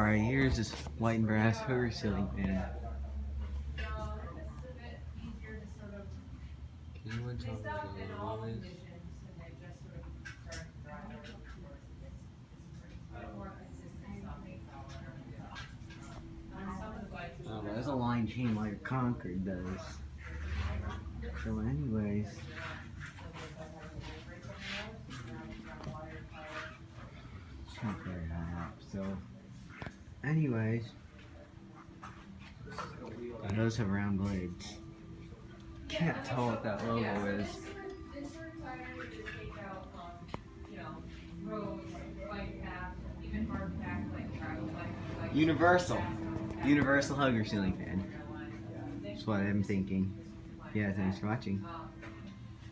Alright, here's this white and brass hoover ceiling fan. Can anyone tell me what the noise? Oh, there's a line chain like a Concord does. So anyways, it's not very high up. So anyways, those have round blades. Can't tell what that logo is. Universal. Universal hugger ceiling fan. That's what I'm thinking. Yeah, thanks for watching.